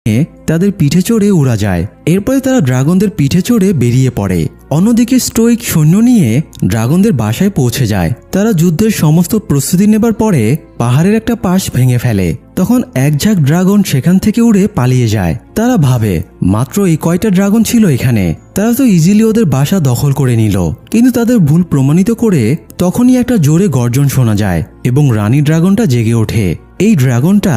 তাদের পিঠে চড়ে উড়া যায়। এরপরে তারা ড্রাগনদের পিঠে চড়ে বেরিয়ে পড়ে। অন্যদিকে স্টোইক সৈন্য নিয়ে ড্রাগনদের বাসায় পৌঁছে যায়। তারা যুদ্ধের সমস্ত প্রস্তুতি নেবার পরে পাহাড়ের একটা পাশ ভেঙে ফেলে। তখন এক ঝাঁক ড্রাগন সেখান থেকে উড়ে পালিয়ে যায়। তারা ভাবে মাত্র এই কয়টা ড্রাগন ছিল এখানে, তারা তো ইজিলি ওদের বাসা দখল করে নিল। কিন্তু তাদের ভুল প্রমাণিত করে তখনই একটা জোরে গর্জন শোনা যায় এবং রানী ড্রাগনটা জেগে ওঠে। এই ড্রাগনটা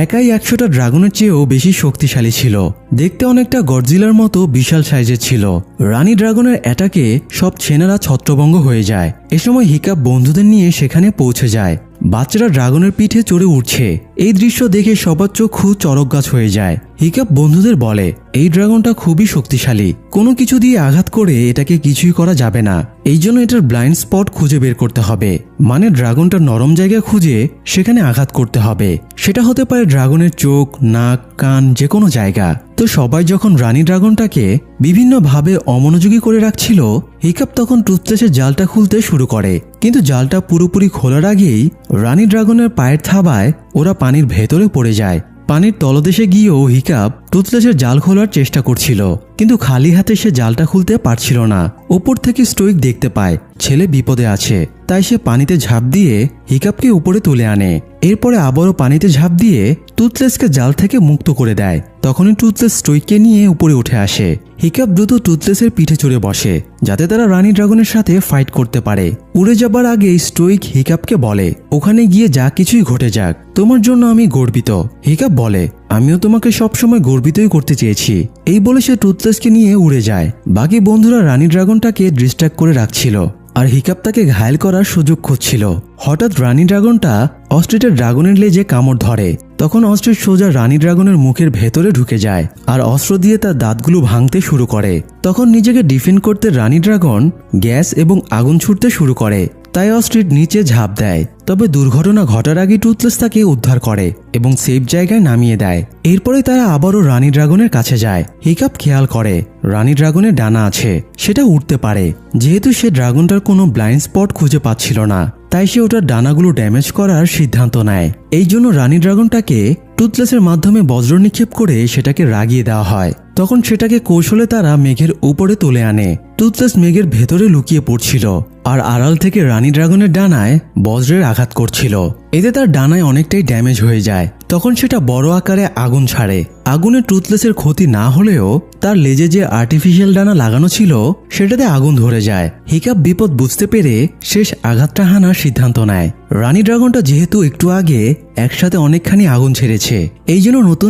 একাই 100টা ড্রাগনের চেয়েও বেশি শক্তিশালী ছিল। দেখতে অনেকটা গডজিলার মতো বিশাল সাইজের ছিল। রানী ড্রাগনের অ্যাটাকে সব সেনারা ছত্রভঙ্গ হয়ে যায়। এ সময় হিকাপ বন্ধুদের নিয়ে সেখানে পৌঁছে যায়। বাচ্চারা ড্রাগনের পিঠে চড়ে উঠছে। এই দৃশ্য দেখে সবার চক্ষু চড়ক গাছ হয়ে যায়। হিকাপ বন্ধুদের বলে, এই ড্রাগনটা খুবই শক্তিশালী, কোনো কিছু দিয়ে আঘাত করে এটাকে কিছুই করা যাবে না। এই জন্য এটার ব্লাইন্ড স্পট খুঁজে বের করতে হবে, মানে ড্রাগনটার নরম জায়গা খুঁজে সেখানে আঘাত করতে হবে। সেটা হতে পারে ড্রাগনের চোখ, নাক, কান, যে কোনো জায়গা। তো সবাই যখন রানী ড্রাগনটাকে বিভিন্নভাবে অমনোযোগী করে রাখছিল, হিকাপ তখন টুথব্রাশের জালটা খুলতে শুরু করে। কিন্তু জালটা পুরোপুরি খোলার আগেই রানী ড্রাগনের পায়ের থাবায় ওরা পানির ভেতরে পড়ে যায়। পানির তলদেশে গিয়েও হিকাপ টুথব্রাশের জাল খোলার চেষ্টা করছিল, কিন্তু খালি হাতে সে জালটা খুলতে পারছিল না। উপর থেকে স্টোইক দেখতে পায় ছেলে বিপদে আছে, তাই সে পানিতে ঝাঁপ দিয়ে হিকাপকে উপরে তুলে আনে। এরপরে আবারও পানিতে ঝাঁপ দিয়ে টুথব্রাশকে জাল থেকে মুক্ত করে দেয়। তখনই টুথব্রাশ স্টোইককে নিয়ে উপরে উঠে আসে। হিকাপ দ্রুত টুথব্রাশের পিঠে চড়ে বসে, যাতে তারা রানী ড্রাগনের সাথে ফাইট করতে পারে। উড়ে যাবার আগে স্টোইক হিকাপকে বলে, ওখানে গিয়ে যা কিছুই ঘটে যাক, তোমার জন্য আমি গর্বিত। হিকাপ বলে, আমিও তোমাকে সবসময় গর্বিতই করতে চেয়েছি। এই বলে সে টুথব্রাশকে নিয়ে উড়ে যায়। বাকি বন্ধুরা রানী ড্রাগনটাকে ডিস্ট্র্যাক্ট করে রাখছিল, আর হিকাপ তাকে ঘায়েল করার সুযোগ খুঁজছিল। হঠাৎ রানী ড্রাগনটা অস্ট্রিটের ড্রাগনের লেজে কামড় ধরে। তখন অস্ট্রিট সোজা রানী ড্রাগনের মুখের ভেতরে ঢুকে যায় আর অস্ত্র দিয়ে তার দাঁতগুলো ভাঙতে শুরু করে। তখন নিজেকে ডিফেন্ড করতে রানী ড্রাগন গ্যাস এবং আগুন ছুটতে শুরু করে, তাই অস্ট্রিট নিচে ঝাঁপ দেয়। তবে দুর্ঘটনা ঘটার আগে টুথব্রাশ তাকে উদ্ধার করে এবং সেফ জায়গায় নামিয়ে দেয়। এরপরে তারা আবারও রানী ড্রাগনের কাছে যায়। হিকাপ খেয়াল করে রানী ড্রাগনের ডানা আছে, সেটা উঠতে পারে। যেহেতু সে ড্রাগনটার কোনো ব্লাইন্ড স্পট খুঁজে পাচ্ছিল না, তাই সে ওটার ডানাগুলো ড্যামেজ করার সিদ্ধান্ত নেয়। এই জন্য রানী ড্রাগনটাকে টুথব্রাশের মাধ্যমে বজ্র নিক্ষেপ করে সেটাকে রাগিয়ে দেওয়া হয়। তখন সেটাকে কৌশলে তারা মেঘের উপরে তুলে আনে। টুথব্রাশ মেঘের ভেতরে লুকিয়ে পড়ছিল আর আড়াল থেকে রানী ড্রাগনের ডানায় বজ্রের আঘাত করছিল। এতে তার ডানায় অনেকটাই ড্যামেজ হয়ে যায়। তখন সেটা বড় আকারে আগুন ছাড়ে। আগুনে টুথব্রাশের ক্ষতি না হলেও তার লেজে যে আর্টিফিশিয়াল ডানা লাগানো ছিল সেটাতে আগুন ধরে যায়। হিকাপ বিপদ বুঝতে পেরে শেষ আঘাতটা হানার সিদ্ধান্ত নেয়। রানী ড্রাগনটা যেহেতু একটু আগে একসাথে অনেকখানি আগুন ছেড়েছে, এই জন্য নতুন